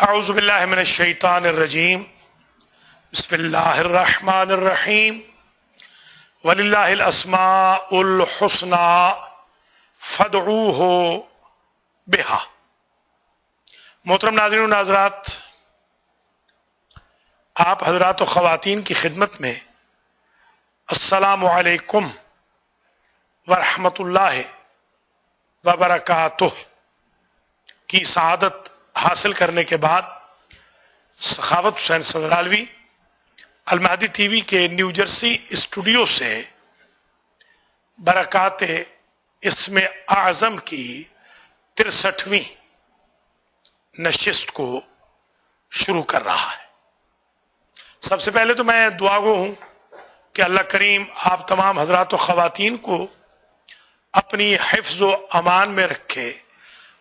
اعوذ باللہ من الشیطان الرجیم بسم اللہ الرحمن الرحیم وللہ الاسماء الحسنى فادعوہ بہا۔ محترم ناظرین و ناظرات، آپ حضرات و خواتین کی خدمت میں السلام علیکم ورحمۃ اللہ وبرکاتہ کی سعادت حاصل کرنے کے بعد سخاوت حسین صدرالوی المہدی ٹی وی کے نیو جرسی اسٹوڈیو سے برکات اسم اعظم کی 63ویں نشست کو شروع کر رہا ہے۔ سب سے پہلے تو میں دعا گو ہوں کہ اللہ کریم آپ تمام حضرات و خواتین کو اپنی حفظ و امان میں رکھے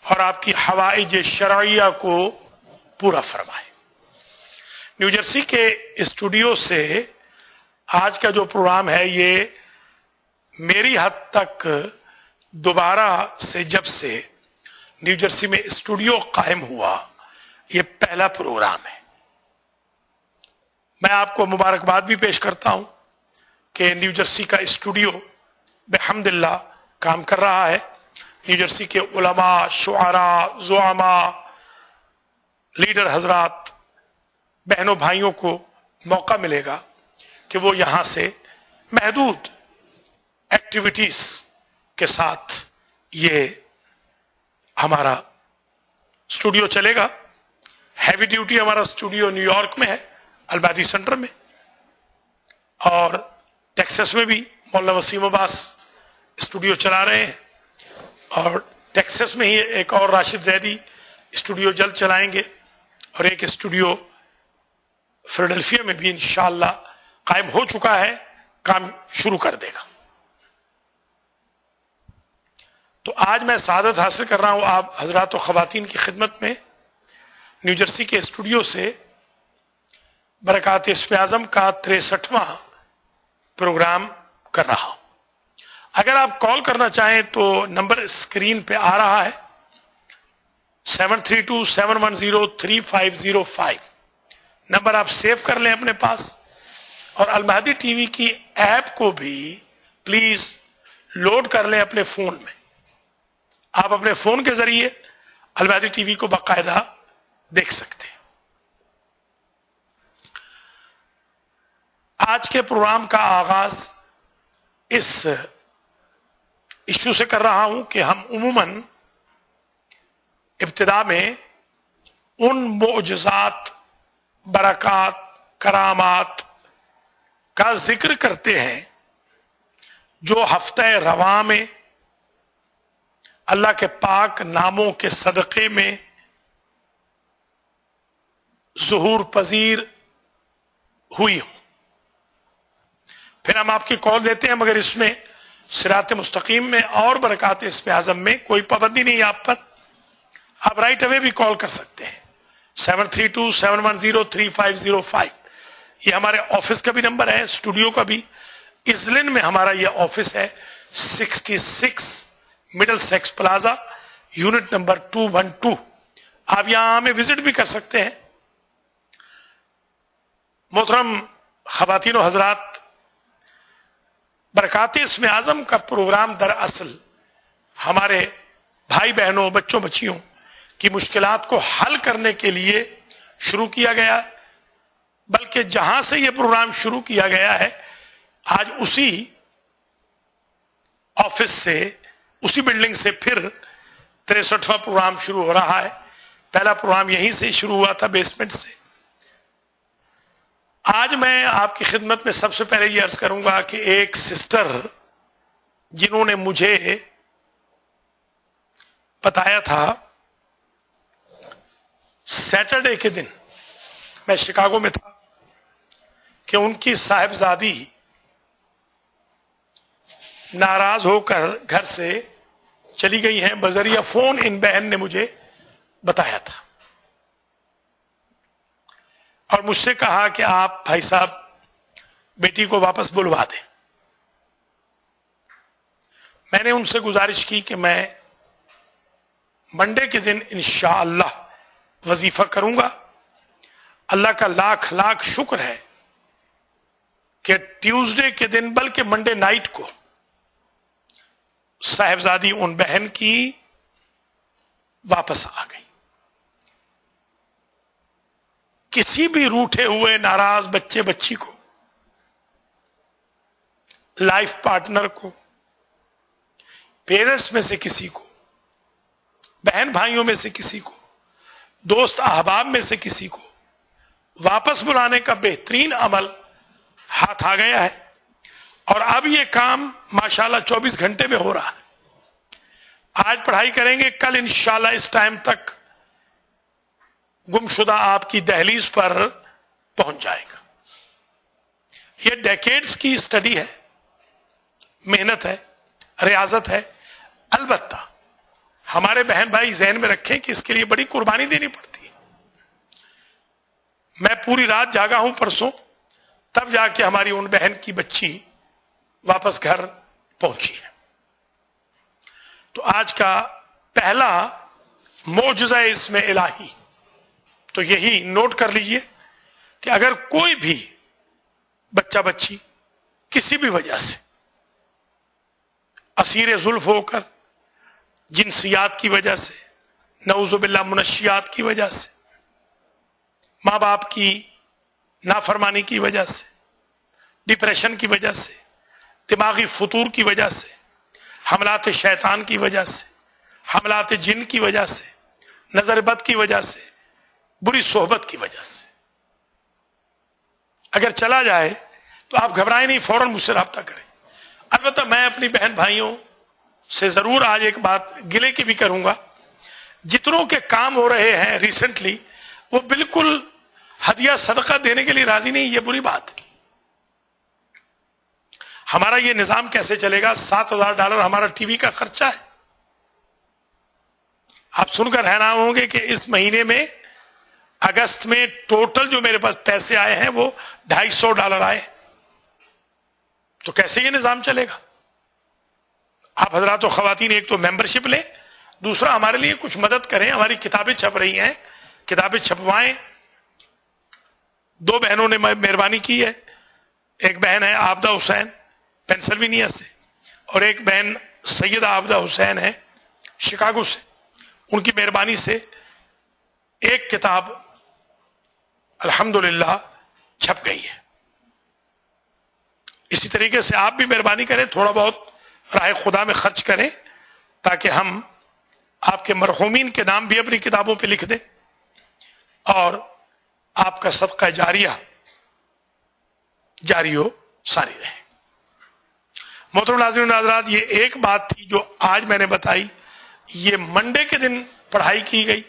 اور آپ کی حوائج شرعیہ کو پورا فرمائے۔ نیو جرسی کے اسٹوڈیو سے آج کا جو پروگرام ہے یہ میری حد تک دوبارہ سے جب سے نیو جرسی میں اسٹوڈیو قائم ہوا یہ پہلا پروگرام ہے۔ میں آپ کو مبارکباد بھی پیش کرتا ہوں کہ نیو جرسی کا اسٹوڈیو بحمد اللہ کام کر رہا ہے۔ نیو جرسی کے علماء، شعراء، زعماء، لیڈر حضرات، بہنوں بھائیوں کو موقع ملے گا کہ وہ یہاں سے محدود ایکٹیویٹیز کے ساتھ یہ ہمارا اسٹوڈیو چلے گا۔ ہیوی ڈیوٹی ہمارا اسٹوڈیو نیو یارک میں ہے، المہدی سینٹر میں، اور ٹیکساس میں بھی مولانا وسیم عباس اسٹوڈیو چلا رہے ہیں، اور ٹیکساس میں ہی ایک اور راشد زیدی اسٹوڈیو جلد چلائیں گے، اور ایک اسٹوڈیو فلڈلفیا میں بھی انشاءاللہ قائم ہو چکا ہے، کام شروع کر دے گا۔ تو آج میں سعادت حاصل کر رہا ہوں آپ حضرات و خواتین کی خدمت میں نیو جرسی کے اسٹوڈیو سے برکات اسم اعظم کا 63واں پروگرام کر رہا ہوں۔ اگر آپ کال کرنا چاہیں تو نمبر اسکرین پہ آ رہا ہے 7327103505۔ نمبر آپ سیو کر لیں اپنے پاس، اور المہدی ٹی وی کی ایپ کو بھی پلیز لوڈ کر لیں اپنے فون میں۔ آپ اپنے فون کے ذریعے المہدی ٹی وی کو باقاعدہ دیکھ سکتے ہیں۔ آج کے پروگرام کا آغاز اس ایشو سے کر رہا ہوں کہ ہم عموماً ابتدا میں ان معجزات، برکات، کرامات کا ذکر کرتے ہیں جو ہفتہ رواں میں اللہ کے پاک ناموں کے صدقے میں ظہور پذیر ہوئی ہوں۔ پھر ہم آپ کی کال دیتے ہیں، مگر اس میں صراط مستقیم میں اور برکات اسم اعظم میں کوئی پابندی نہیں آپ پر، آپ رائٹ اوے بھی کال کر سکتے ہیں 7327103505۔ یہ ہمارے آفس کا بھی نمبر ہے، اسٹوڈیو کا بھی۔ ازلن میں ہمارا یہ آفس ہے 66 Middlesex plaza, unit number 212۔ آپ یہاں ہمیں وزٹ بھی کر سکتے ہیں۔ محترم خواتین و حضرات، برکات اسم اعظم کا پروگرام دراصل ہمارے بھائی بہنوں، بچوں بچیوں کی مشکلات کو حل کرنے کے لیے شروع کیا گیا، بلکہ جہاں سے یہ پروگرام شروع کیا گیا ہے آج اسی آفس سے، اسی بلڈنگ سے پھر 63واں پروگرام شروع ہو رہا ہے۔ پہلا پروگرام یہیں سے شروع ہوا تھا، بیسمنٹ سے۔ آج میں آپ کی خدمت میں سب سے پہلے یہ عرض کروں گا کہ ایک سسٹر جنہوں نے مجھے بتایا تھا، سیٹرڈے کے دن میں شکاگو میں تھا، کہ ان کی صاحبزادی ناراض ہو کر گھر سے چلی گئی ہیں، بذریعہ فون ان بہن نے مجھے بتایا تھا، اور مجھ سے کہا کہ آپ بھائی صاحب بیٹی کو واپس بلوا دیں۔ میں نے ان سے گزارش کی کہ میں منڈے کے دن انشاءاللہ وظیفہ کروں گا. اللہ کا لاکھ لاکھ شکر ہے کہ ٹیوزڈے کے دن بلکہ منڈے نائٹ کو صاحبزادی ان بہن کی واپس آ گئی. کسی بھی روٹھے ہوئے ناراض بچے بچی کو، لائف پارٹنر کو، پیرنٹس میں سے کسی کو، بہن بھائیوں میں سے کسی کو، دوست احباب میں سے کسی کو واپس بلانے کا بہترین عمل ہاتھ آ گیا ہے. اور اب یہ کام ماشاءاللہ 24 گھنٹے میں ہو رہا ہے. آج پڑھائی کریں گے، کل انشاءاللہ اس ٹائم تک گمشدہ آپ کی دہلیز پر پہنچ جائے گا. یہ ڈیکیڈز کی اسٹڈی ہے، محنت ہے، ریاضت ہے. البتہ ہمارے بہن بھائی ذہن میں رکھیں کہ اس کے لیے بڑی قربانی دینی پڑتی ہے. میں پوری رات جاگا ہوں پرسوں، تب جا کے ہماری ان بہن کی بچی واپس گھر پہنچی ہے. تو آج کا پہلا معجزہ اس میں الہی تو یہی نوٹ کر لیجئے کہ اگر کوئی بھی بچہ بچی کسی بھی وجہ سے اسیر زلف ہو کر، جنسیات کی وجہ سے، نعوذ باللہ منشیات کی وجہ سے، ماں باپ کی نافرمانی کی وجہ سے، ڈپریشن کی وجہ سے، دماغی فطور کی وجہ سے، حملات شیطان کی وجہ سے، حملات جن کی وجہ سے، نظر بد کی وجہ سے، بری صحبت کی وجہ سے اگر چلا جائے تو آپ گھبرائیں نہیں، فوراً مجھ سے رابطہ کریں. البتہ میں اپنی بہن بھائیوں سے ضرور آج ایک بات گلے کی بھی کروں گا. جتنوں کے کام ہو رہے ہیں ریسنٹلی، وہ بالکل ہدیہ صدقہ دینے کے لیے راضی نہیں. یہ بری بات ہے. ہمارا یہ نظام کیسے چلے گا؟ $7,000 ہمارا ٹی وی کا خرچہ ہے. آپ سن کر حیران ہوں گے کہ اس مہینے میں اگست میں ٹوٹل جو میرے پاس پیسے آئے ہیں وہ $250 آئے. تو کیسے یہ نظام چلے گا؟ آپ حضرات و خواتین ایک تو ممبرشپ لیں، دوسرا ہمارے لیے کچھ مدد کریں. ہماری کتابیں چھپ رہی ہیں، کتابیں چھپوائیں. 2 بہنوں نے مہربانی کی ہے. ایک بہن ہے عابدہ حسین پینسلوینیا سے، اور ایک بہن سیدہ عابدہ حسین ہے شکاگو سے. ان کی مہربانی سے ایک کتاب الحمدللہ چھپ گئی ہے. اسی طریقے سے آپ بھی مہربانی کریں، تھوڑا بہت راہ خدا میں خرچ کریں تاکہ ہم آپ کے مرحومین کے نام بھی اپنی کتابوں پہ لکھ دیں اور آپ کا صدقہ جاریہ جاری ہو ساری رہے. محترم ناظرین و حضرات، یہ ایک بات تھی جو آج میں نے بتائی. یہ منڈے کے دن پڑھائی کی گئی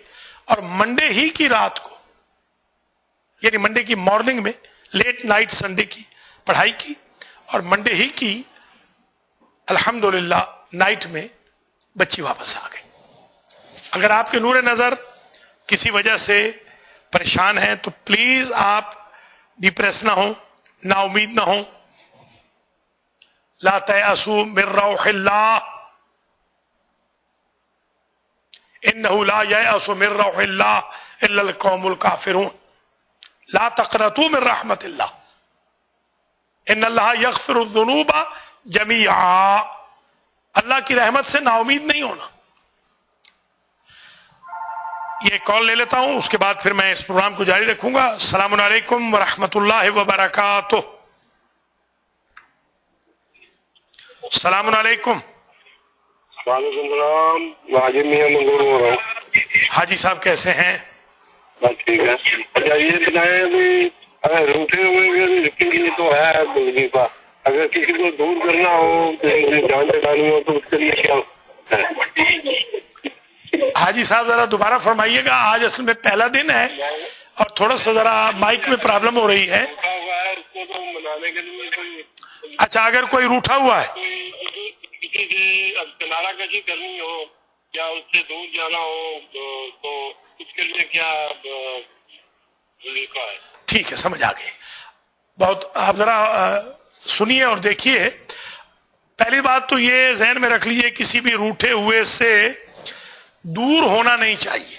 اور منڈے ہی کی رات کو، یعنی منڈے کی مارننگ میں، لیٹ نائٹ سنڈے کی پڑھائی کی، اور منڈے ہی کی الحمدللہ نائٹ میں بچی واپس آ گئی. اگر آپ کے نور نظر کسی وجہ سے پریشان ہیں تو پلیز آپ ڈپریس نہ ہوں، نا امید نہ ہوں. لا تیأسوا من روح اللہ، انه لا ییأس من روح اللہ الا القوم الکافرون. لا تقنطوا من رحمت اللہ، ان اللہ یغفر الذنوب جميعا. اللہ کی رحمت سے نا امید نہیں ہونا. یہ کال لے لیتا ہوں، اس کے بعد پھر میں اس پروگرام کو جاری رکھوں گا. السلام علیکم ورحمۃ اللہ وبرکاتہ. السلام علیکم. وعلیکم السلام. حاجی میاں منگور ہو رہا ہوں. حاجی صاحب کیسے ہیں؟ بس ٹھیک ہے. اچھا یہ بتائیں ابھی اگر روٹے ہوئے کے لیے تو ہے وظیفہ، اگر کسی کو دور کرنا ہو، جان چڑھانی ہو تو اس کے لیے کیا ہے؟ حاجی صاحب ذرا دوبارہ فرمائیے گا. آج اصل میں پہلا دن ہے اور تھوڑا سا ذرا مائک میں پرابلم ہو رہی ہے. روٹا ہوا ہے اس کو تو منانے کے لیے کوئی، اچھا اگر کوئی روٹھا ہوا ہے، کسی سے کنارہ کشی کرنی ہو یا اس سے دور جانا ہو تو اس کے لیے کیا وظیفہ ہے؟ ٹھیک ہے، سمجھ آ گئی. بہت آپ ذرا سنیے اور دیکھیے. پہلی بات تو یہ ذہن میں رکھ لیجئے، کسی بھی روٹھے ہوئے سے دور ہونا نہیں چاہیے.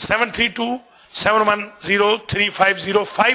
732-710-3505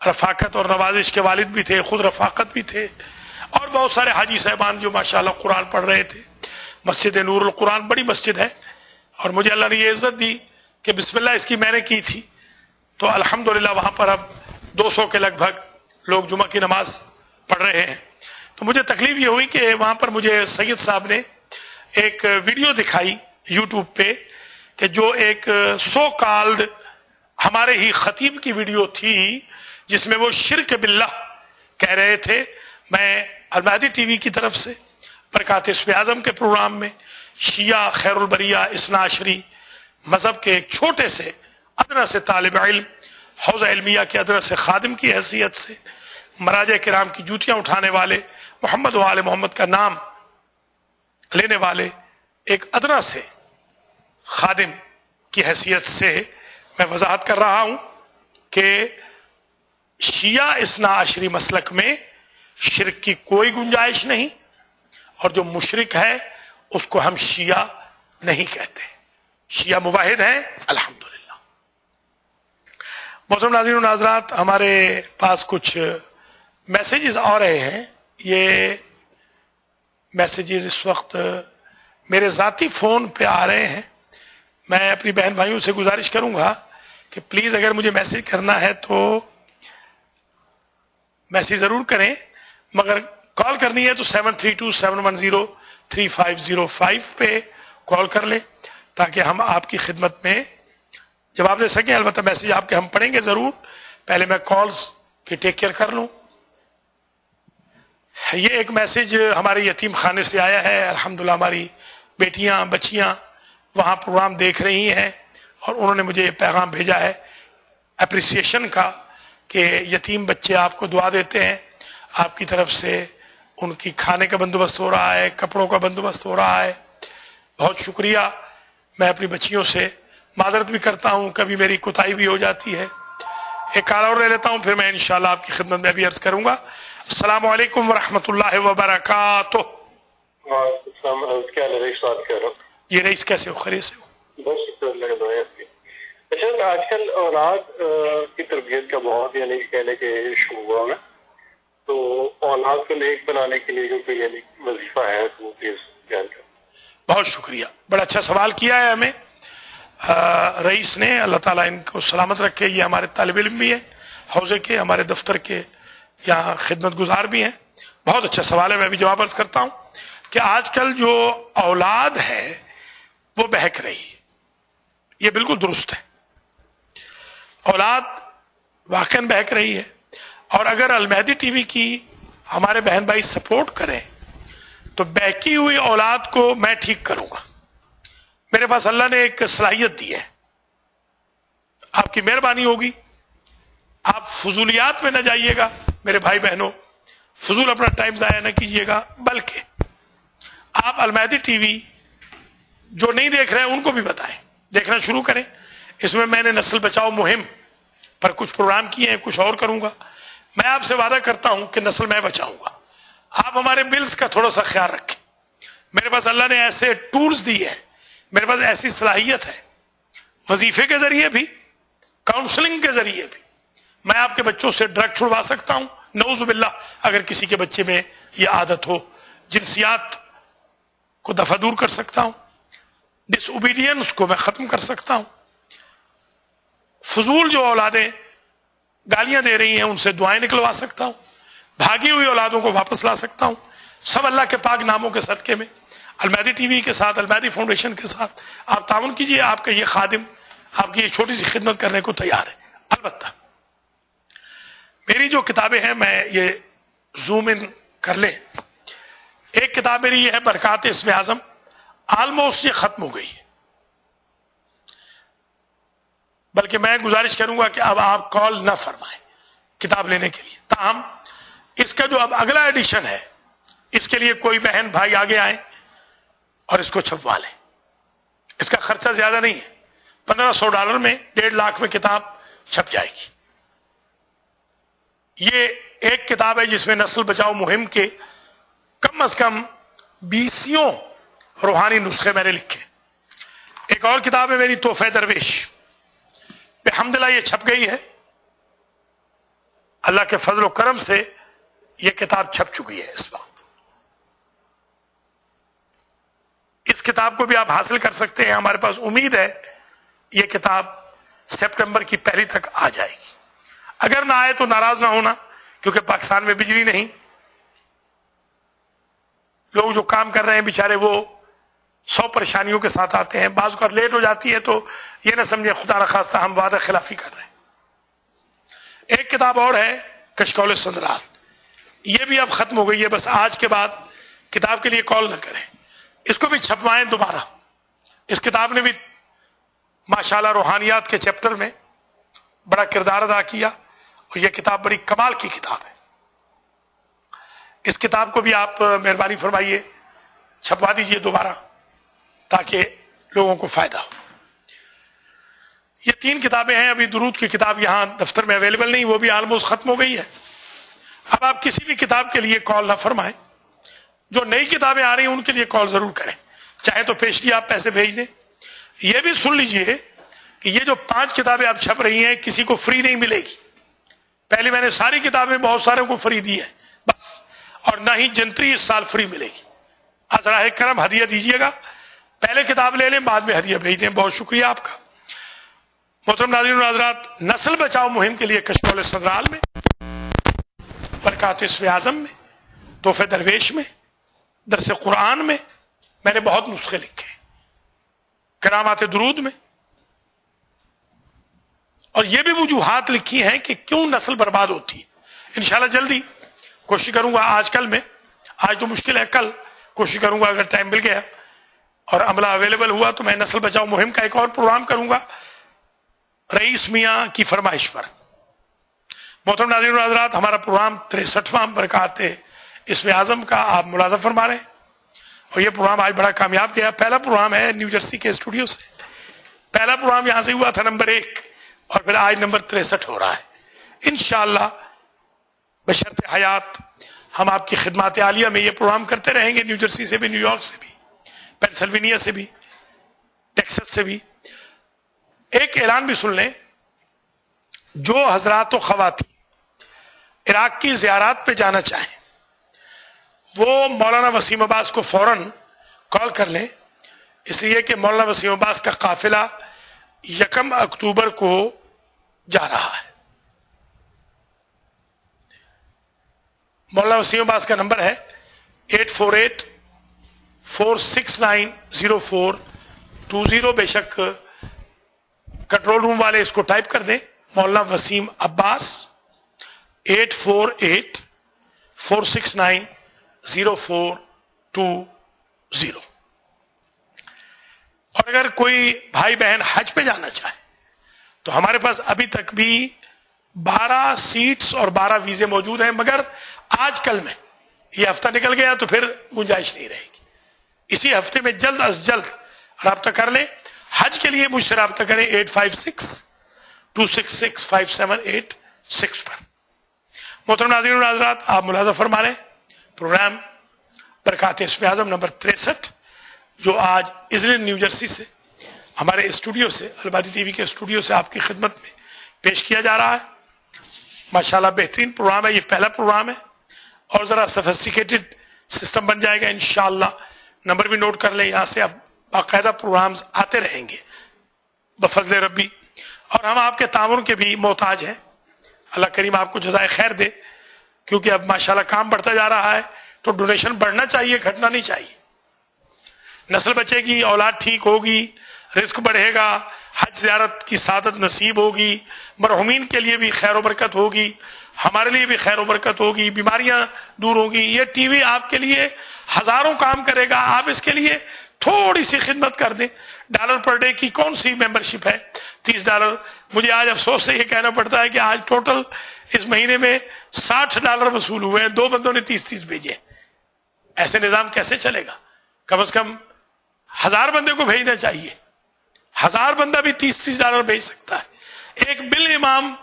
رفاقت اور نوازش کے والد بھی تھے, خود رفاقت بھی تھے, اور بہت سارے حاجی صاحبان جو ماشاءاللہ قرآن پڑھ رہے تھے. مسجد نور القرآن بڑی مسجد ہے, اور مجھے اللہ نے یہ عزت دی کہ بسم اللہ اس کی میں نے کی تھی, تو الحمدللہ وہاں پر اب 200 کے لگ بھگ لوگ جمعہ کی نماز پڑھ رہے ہیں. تو مجھے تکلیف یہ ہوئی کہ وہاں پر مجھے سید صاحب نے ایک ویڈیو دکھائی یوٹیوب پہ, کہ جو ایک سو کالڈ ہمارے ہی خطیب کی ویڈیو تھی, جس میں وہ شرک باللہ کہہ رہے تھے. میں المہدی ٹی وی کی طرف سے برکات اسم اعظم کے پروگرام میں شیعہ خیر البریہ اثنا عشری مذہب کے ایک چھوٹے سے ادنا سے طالب علم, حوزہ علمیہ کے ادنا سے خادم کی حیثیت سے, مراجع کرام کی جوتیاں اٹھانے والے, محمد و آل محمد کا نام لینے والے ایک ادنا سے خادم کی حیثیت سے میں وضاحت کر رہا ہوں کہ شیعہ اثنا عشری مسلک میں شرک کی کوئی گنجائش نہیں, اور جو مشرک ہے اس کو ہم شیعہ نہیں کہتے, شیعہ موحد ہیں الحمدللہ. محترم ناظرین و ناظرات, ہمارے پاس کچھ میسیجز آ رہے ہیں. یہ میسیجز اس وقت میرے ذاتی فون پہ آ رہے ہیں. میں اپنی بہن بھائیوں سے گزارش کروں گا کہ پلیز اگر مجھے میسیج کرنا ہے تو میسیج ضرور کریں, مگر کال کرنی ہے تو 7327103505 پہ کال کر لیں تاکہ ہم آپ کی خدمت میں جواب دے سکیں. البتہ میسیج آپ کے ہم پڑھیں گے ضرور, پہلے میں کالز کی ٹیک کیئر کر لوں. یہ ایک میسیج ہمارے یتیم خانے سے آیا ہے. الحمدللہ ہماری بیٹیاں بچیاں وہاں پروگرام دیکھ رہی ہیں, اور انہوں نے مجھے یہ پیغام بھیجا ہے اپریسیشن کا کہ یتیم بچے آپ کو دعا دیتے ہیں, آپ کی طرف سے ان کی کھانے کا بندوبست ہو رہا ہے, کپڑوں کا بندوبست ہو رہا ہے. بہت شکریہ. میں اپنی بچیوں سے معذرت بھی کرتا ہوں, کبھی میری کوتاہی بھی ہو جاتی ہے. ایک کال اور لے لیتا ہوں, پھر میں انشاءاللہ آپ کی خدمت میں بھی عرض کروں گا. السلام علیکم ورحمۃ اللہ وبرکاتہ. کیا رئیس بات کر رہا ہوں. یہ رئیس کیسے ہو, خیریت سے ہو؟ بس شکر اللہ کا دعائیں آپ کی. اچھا, آج کل اولاد کی تربیت کا بہت یعنی کہنے کے شروع ہوا ہے, تو اولاد کو نیک بنانے کے لیے جو کہ یعنی وظیفہ ہے تو پلیز بیان کریں. بہت شکریہ, بڑا اچھا سوال کیا ہے ہمیں رئیس نے, اللہ تعالیٰ ان کو سلامت رکھے. یہ ہمارے طالب علم بھی ہیں حوزے کے, ہمارے دفتر کے یہاں خدمت گزار بھی ہیں. بہت اچھا سوال ہے, میں بھی جواب عرض کرتا ہوں کہ آج کل جو اولاد ہے وہ بہک رہی ہے. یہ بالکل درست ہے, اولاد واقعا بہک رہی ہے, اور اگر المہدی ٹی وی کی ہمارے بہن بھائی سپورٹ کریں تو بہکی ہوئی اولاد کو میں ٹھیک کروں گا. میرے پاس اللہ نے ایک صلاحیت دی ہے, آپ کی مہربانی ہوگی. آپ فضولیات میں نہ جائیے گا میرے بھائی بہنوں, فضول اپنا ٹائم ضائع نہ کیجیے گا, بلکہ آپ المہدی ٹی وی جو نہیں دیکھ رہے ہیں ان کو بھی بتائیں, دیکھنا شروع کریں. اس میں میں نے نسل بچاؤ مہم پر کچھ پروگرام کیے ہیں, کچھ اور کروں گا. میں آپ سے وعدہ کرتا ہوں کہ نسل میں بچاؤں گا. آپ ہمارے بلز کا تھوڑا سا خیال رکھیں. میرے پاس اللہ نے ایسے ٹولز دی ہے, میرے پاس ایسی صلاحیت ہے, وظیفے کے ذریعے بھی, کاؤنسلنگ کے ذریعے بھی میں آپ کے بچوں سے ڈرگ چھڑوا سکتا ہوں. نعوذ باللہ اگر کسی کے بچے میں یہ عادت ہو, جنسیات کو دفع دور کر سکتا ہوں, ڈس اوبیڈینس کو میں ختم کر سکتا ہوں. فضول جو اولادیں گالیاں دے رہی ہیں ان سے دعائیں نکلوا سکتا ہوں, بھاگی ہوئی اولادوں کو واپس لا سکتا ہوں. سب اللہ کے پاک ناموں کے صدقے میں المہدی ٹی وی کے ساتھ, المہدی فاؤنڈیشن کے ساتھ آپ تعاون کیجئے. آپ کا یہ خادم آپ کی یہ چھوٹی سی خدمت کرنے کو تیار ہے. البتہ میری جو کتابیں ہیں, میں یہ زوم ان کر لیں. ایک کتاب میری یہ ہے برکات اسم اعظم, آلموسٹ یہ ختم ہو گئی ہے, بلکہ میں گزارش کروں گا کہ اب آپ کال نہ فرمائیں کتاب لینے کے لیے. تاہم اس کا جو اب اگلا ایڈیشن ہے اس کے لیے کوئی بہن بھائی آگے آئیں اور اس کو چھپوا لیں. اس کا خرچہ زیادہ نہیں ہے, $1500 میں 1.5 لاکھ میں کتاب چھپ جائے گی. یہ ایک کتاب ہے جس میں نسل بچاؤ مہم کے کم از کم 20 روحانی نسخے میں نے لکھے. ایک اور کتاب ہے میری تحفہ درویش, الحمدللہ یہ چھپ گئی ہے. اللہ کے فضل و کرم سے یہ کتاب چھپ چکی ہے اس وقت. اس کتاب کو بھی آپ حاصل کر سکتے ہیں. ہمارے پاس امید ہے یہ کتاب سپٹمبر کی پہلی تک آ جائے گی. اگر نہ آئے تو ناراض نہ ہونا، کیونکہ پاکستان میں بجلی نہیں. لوگ جو کام کر رہے ہیں بیچارے وہ 100 پریشانیوں کے ساتھ آتے ہیں. بعض اوقات لیٹ ہو جاتی ہے تو یہ نہ سمجھے خدا نخواستہ ہم وعدہ خلافی کر رہے ہیں. ایک کتاب اور ہے کشکول سندرال، یہ بھی اب ختم ہو گئی ہے. بس آج کے بعد کتاب کے لیے کال نہ کریں، اس کو بھی چھپوائیں دوبارہ. اس کتاب نے بھی ماشاءاللہ روحانیات کے چیپٹر میں بڑا کردار ادا کیا، اور یہ کتاب بڑی کمال کی کتاب ہے. اس کتاب کو بھی آپ مہربانی فرمائیے چھپوا دیجئے دوبارہ تاکہ لوگوں کو فائدہ ہو. یہ 3 کتابیں ہیں. ابھی درود کی کتاب یہاں دفتر میں اویلیبل نہیں، وہ بھی آلموسٹ ختم ہو گئی ہے. اب آپ کسی بھی کتاب کے لیے کال نہ فرمائیں. جو نئی کتابیں آ رہی ہیں ان کے لیے کال ضرور کریں، چاہے تو پیشگی آپ پیسے بھیج دیں. یہ بھی سن لیجئے کہ یہ جو 5 کتابیں اب چھپ رہی ہیں کسی کو فری نہیں ملے گی. پہلے میں نے ساری کتابیں بہت سارے کو فری دی ہیں بس، اور نہ ہی جنتری اس سال فری ملے گی. از راہ کرم ہدیہ دیجیے گا. پہلے کتاب لے لیں، بعد میں ہدیہ بھیج دیں. بہت شکریہ آپ کا. محترم ناظرین و حضرات، نسل بچاؤ مہم کے لیے کشکول سندرال میں، برکات اسم اعظم میں، تحفہ درویش میں، درس قرآن میں میں نے بہت نسخے لکھے، کرامات درود میں، اور یہ بھی وجوہات لکھی ہیں کہ کیوں نسل برباد ہوتی ہے. انشاءاللہ جلدی کوشش کروں گا. آج کل میں، آج تو مشکل ہے، کل کوشش کروں گا اگر ٹائم مل گیا اور عملہ اویلیبل ہوا تو میں نسل بچاؤ مہم کا ایک اور پروگرام کروں گا رئیس میاں کی فرمائش پر. محترم ناظرین و حضرات، ہمارا پروگرام 63واں برکات اسم اعظم کا آپ ملاحظہ فرما رہے ہیں، اور یہ پروگرام آج بڑا کامیاب گیا. پہلا پروگرام ہے نیو جرسی کے اسٹوڈیو سے. پہلا پروگرام یہاں سے ہوا تھا نمبر 1، اور پھر آج نمبر 63 ہو رہا ہے. انشاءاللہ بشرط حیات ہم آپ کی خدمات عالیہ میں یہ پروگرام کرتے رہیں گے، نیو جرسی سے بھی، نیو یارک سے بھی، پینسلوینیا سے بھی، ٹیکسس سے بھی. ایک اعلان بھی سن لیں، جو حضرات و خواتین عراق کی زیارات پہ جانا چاہیں وہ مولانا وسیم عباس کو فوراً کال کر لیں، اس لیے کہ مولانا وسیم عباس کا قافلہ 1 اکتوبر کو جا رہا ہے. مولانا وسیم عباس کا نمبر ہے 8484690420. بے شک کنٹرول روم والے اس کو ٹائپ کر دیں، مولانا وسیم عباس 8484690420. اور اگر کوئی بھائی بہن حج پہ جانا چاہے تو ہمارے پاس ابھی تک بھی 12 سیٹس اور 12 ویزے موجود ہیں، مگر آج کل میں یہ ہفتہ نکل گیا تو پھر گنجائش نہیں رہے گی. اسی ہفتے میں جلد از جلد رابطہ کر لیں. حج کے لیے مجھ سے رابطہ کریں 8562665786 پر. محترم ناظرین و حضرات، آپ ملاحظہ فرما لیں پروگرام برکات اسم اعظم نمبر 63 جو آج ازلین نیو جرسی سے ہمارے اسٹوڈیو سے، البادی ٹی وی کے اسٹوڈیو سے آپ کی خدمت میں پیش کیا جا رہا ہے. ماشاءاللہ بہترین پروگرام ہے. یہ پہلا پروگرام ہے اور ذرا سفسٹیکیٹڈ سسٹم بن جائے گا انشاءاللہ. نمبر بھی نوٹ کر لیں، یہاں سے اب باقاعدہ پروگرامز آتے رہیں گے بفضل ربی. اور ہم آپ کے تعاون کے بھی محتاج ہیں. اللہ کریم آپ کو جزائے خیر دے، کیونکہ اب ماشاءاللہ کام بڑھتا جا رہا ہے تو ڈونیشن بڑھنا چاہیے، گھٹنا نہیں چاہیے. نسل بچے گی، اولاد ٹھیک ہوگی، رزق بڑھے گا، حج زیارت کی سعادت نصیب ہوگی، مرحومین کے لیے بھی خیر و برکت ہوگی، ہمارے لیے بھی خیر و برکت ہوگی، بیماریاں دور ہوگی. یہ ٹی وی آپ کے لیے ہزاروں کام کرے گا. آپ اس کے لیے تھوڑی سی خدمت کر دیں. $1 پر ڈے کی کون سی ممبرشپ ہے؟ $30. مجھے آج افسوس سے یہ کہنا پڑتا ہے کہ آج ٹوٹل اس مہینے میں $60 وصول ہوئے ہیں. 2 بندوں نے 30 بھیجے. ایسے نظام کیسے چلے گا؟ کم از کم 1000 بندے کو بھیجنا چاہیے. 1000 بندہ بھی $30 بھیج سکتا ہے. ایک بل امام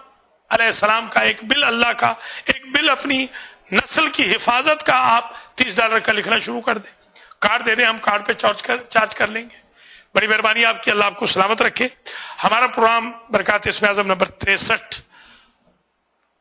علیہ السلام کا، ایک بل اللہ کا، ایک بل اپنی نسل کی حفاظت کا آپ $30 کا لکھنا شروع کر دیں. کارڈ دے دیں، ہم کارڈ پہ چارج کر لیں گے. بڑی مہربانی آپ کی، اللہ آپ کو سلامت رکھے. ہمارا پروگرام برکات اسم اعظم نمبر 63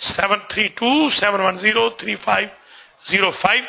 732-710-3505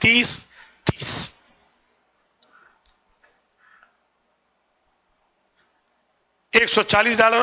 30। $140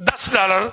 $10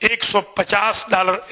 $150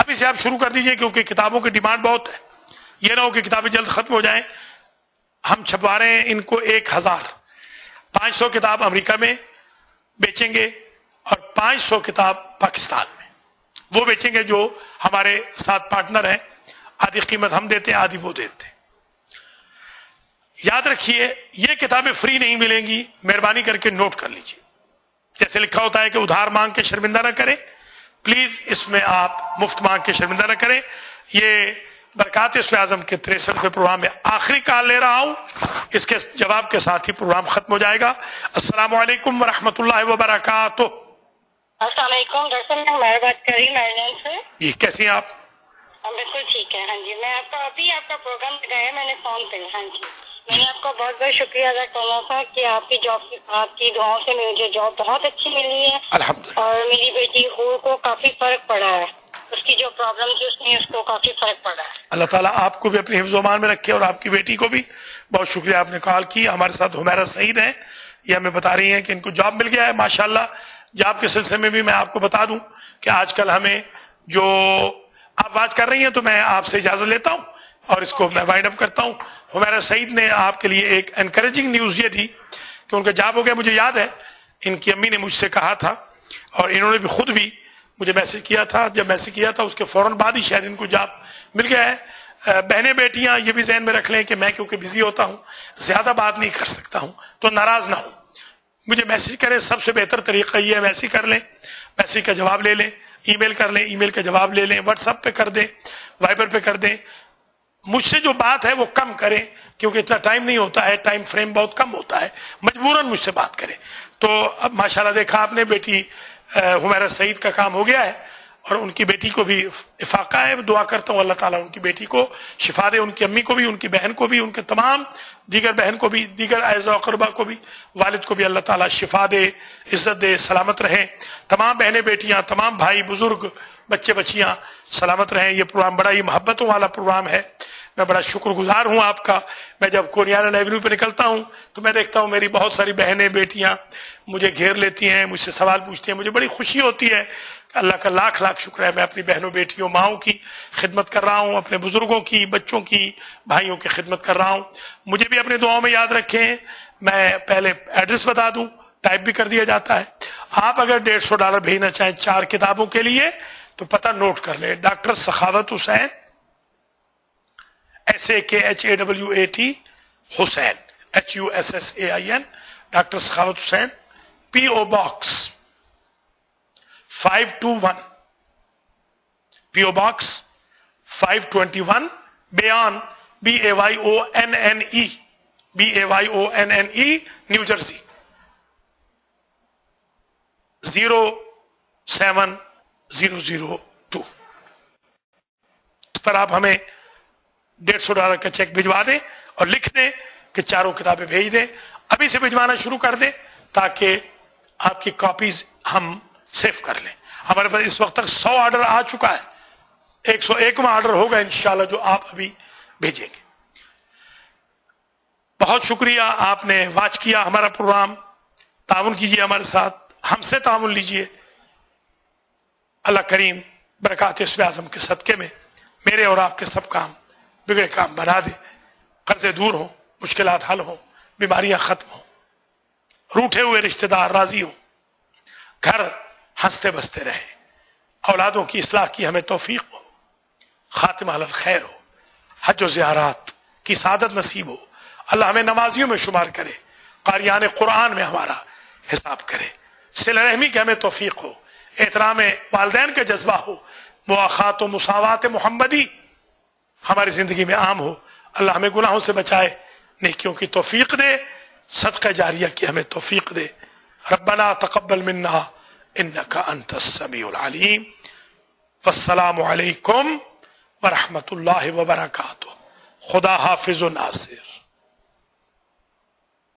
ابھی سے آپ شروع کر دیجئے کیونکہ کتابوں کی ڈیمانڈ بہت ہے. یہ نہ ہو کہ کتابیں جلد ختم ہو جائیں. ہم چھپوا رہے ہیں ان کو 1500 کتاب امریکہ میں بیچیں گے اور 500 کتاب پاکستان میں وہ بیچیں گے جو ہمارے ساتھ پارٹنر ہیں. آدھی قیمت ہم دیتے ہیں, آدھی وہ دیتے ہیں. یاد رکھیے یہ کتابیں فری نہیں ملیں گی, مہربانی کر کے نوٹ کر لیجیے. جیسے لکھا ہوتا ہے کہ ادھار مانگ کے شرمندہ نہ کریں, پلیز اس میں آپ مفت مانگ کے شرمندہ نہ کریں. یہ برکات اسم اعظم کے 63ویں پروگرام میں آخری کال لے رہا ہوں, اس کے جواب کے ساتھ ہی پروگرام ختم ہو جائے گا. السلام علیکم ورحمۃ اللہ وبرکاتہ. السلام علیکم. دراصل میں ہماری بات کر رہی ہوں میریلینڈ سے. جی کیسی ہیں آپ؟ ہم بالکل ٹھیک ہے. ہاں جی, میں آپ کا ابھی آپ کا پروگرام لگایا میں نے فون پہ. ہاں جی, میں نے آپ کا بہت بہت شکریہ ادا کرنا تھا کہ آپ کی جاب, آپ کی دعاؤں سے مجھے جاب بہت اچھی ملی ہے. الحمدللہ. اور میری بیٹی حور کو کافی فرق پڑا ہے, اس کی جو پرابلم تھی اس کو کافی فرق پڑا ہے. اللہ تعالیٰ آپ کو بھی اپنے حفظ و امان میں رکھے اور آپ کی بیٹی کو بھی. بہت شکریہ آپ نے کال کی. ہمارے ساتھ حمیرہ سعید ہیں, یہ ہمیں بتا رہی ہیں کہ ان کو جاب مل گیا ہے ماشاءاللہ. جاب کے سلسلے میں بھی میں آپ کو بتا دوں کہ آج کل ہمیں جو آپ بات کر رہی ہیں تو میں آپ سے اجازت لیتا ہوں اور اس کو میں وائنڈ اپ کرتا ہوں. حمیرہ سعید نے آپ کے لیے ایک انکریجنگ نیوز یہ دی کہ ان کا جاب ہو گیا. مجھے یاد ہے ان کی امی نے مجھ سے کہا تھا اور انہوں نے بھی خود بھی مجھے میسج کیا تھا. جب میسج کیا تھا اس کے فوراً بعد ہی شاید ان کو جاب مل گیا ہے. بہنیں بیٹیاں یہ بھی ذہن میں رکھ لیں کہ میں کیونکہ بزی ہوتا ہوں زیادہ بات نہیں کر سکتا ہوں تو ناراض نہ ہوں, مجھے میسج کریں. سب سے بہتر طریقہ یہ ہے میسج کر لیں, میسج کا جواب لے لیں, ای میل کر لیں, ای میل کا جواب لے لیں, واٹس ایپ پہ کر دیں, وائبر پہ کر دیں. مجھ سے جو بات ہے وہ کم کریں کیونکہ اتنا ٹائم نہیں ہوتا ہے, ٹائم فریم بہت کم ہوتا ہے, مجبوراً مجھ سے بات کریں. تو اب ماشاءاللہ دیکھا آپ نے بیٹی حمیرہ سعید کا کام ہو گیا ہے اور ان کی بیٹی کو بھی افاقہ ہے. دعا کرتا ہوں اللہ تعالیٰ ان کی بیٹی کو شفا دے, ان کی امی کو بھی, ان کی بہن کو بھی, ان کے تمام دیگر بہن کو بھی, دیگر اعزاء و اقربا کو بھی, والد کو بھی اللہ تعالیٰ شفا دے, عزت دے, سلامت رہیں. تمام بہنیں بیٹیاں, تمام بھائی بزرگ, بچے بچیاں سلامت رہیں. یہ پروگرام بڑا ہی محبتوں والا پروگرام ہے. میں بڑا شکر گزار ہوں آپ کا. میں جب کورینل ایونیو پہ نکلتا ہوں تو میں دیکھتا ہوں میری بہت ساری بہنیں بیٹیاں مجھے گھیر لیتی ہیں, مجھ سے سوال پوچھتی ہیں. مجھے بڑی خوشی ہوتی ہے. اللہ کا لاکھ لاکھ شکر ہے, میں اپنی بہنوں بیٹیوں ماؤں کی خدمت کر رہا ہوں, اپنے بزرگوں کی, بچوں کی, بھائیوں کی خدمت کر رہا ہوں. مجھے بھی اپنے دعاؤں میں یاد رکھیں. میں پہلے ایڈریس بتا دوں, ٹائپ بھی کر دیا جاتا ہے. آپ اگر $150 بھیجنا چاہیں 4 کتابوں کے لیے تو پتہ نوٹ کر لیں. ڈاکٹر سخاوت حسین, SAKHAWAT حسین, HUSSAIN, ڈاکٹر سخاوت حسین, PO باکس 521, PO باکس 521, بیان, BAYONNE, نیو جرسی 07002. اس پر آپ ہمیں $150 کا چیک بھجوا دیں اور لکھ دیں کہ 4 کتابیں بھیج دیں. ابھی سے بھجوانا شروع کر دیں تاکہ آپ کی کاپیز ہم سیو کر لیں. ہمارے پاس اس وقت تک 100 آرڈر آ چکا ہے, 101واں آرڈر ہوگا انشاءاللہ جو آپ ابھی بھیجیں گے. بہت شکریہ آپ نے واچ کیا ہمارا پروگرام. تعاون کیجیے ہمارے ساتھ, ہم سے تعاون لیجیے. اللہ کریم برکات اسم اعظم کے صدقے میں میرے اور آپ کے سب کام بگڑے کام بنا دے, قرضے دور ہوں, مشکلات حل ہوں, بیماریاں ختم ہوں, روٹھے ہوئے رشتہ دار راضی ہوں, گھر ہنستے بستے رہیں, اولادوں کی اصلاح کی ہمیں توفیق ہو, خاتمہ علی الخیر ہو, حج و زیارات کی سعادت نصیب ہو. اللہ ہمیں نمازیوں میں شمار کرے, قاریان قرآن میں ہمارا حساب کرے, صلہ رحمی کی ہمیں توفیق ہو, احترام والدین کا جذبہ ہو, مواخات و مساوات محمدی ہماری زندگی میں عام ہو. اللہ ہمیں گناہوں سے بچائے, نیکیوں کی توفیق دے, صدقہ جاریہ کی ہمیں توفیق دے. ربنا تقبل منا انک انت السمیع العلیم. والسلام علیکم ورحمۃ اللہ وبرکاتہ. خدا حافظ و ناصر.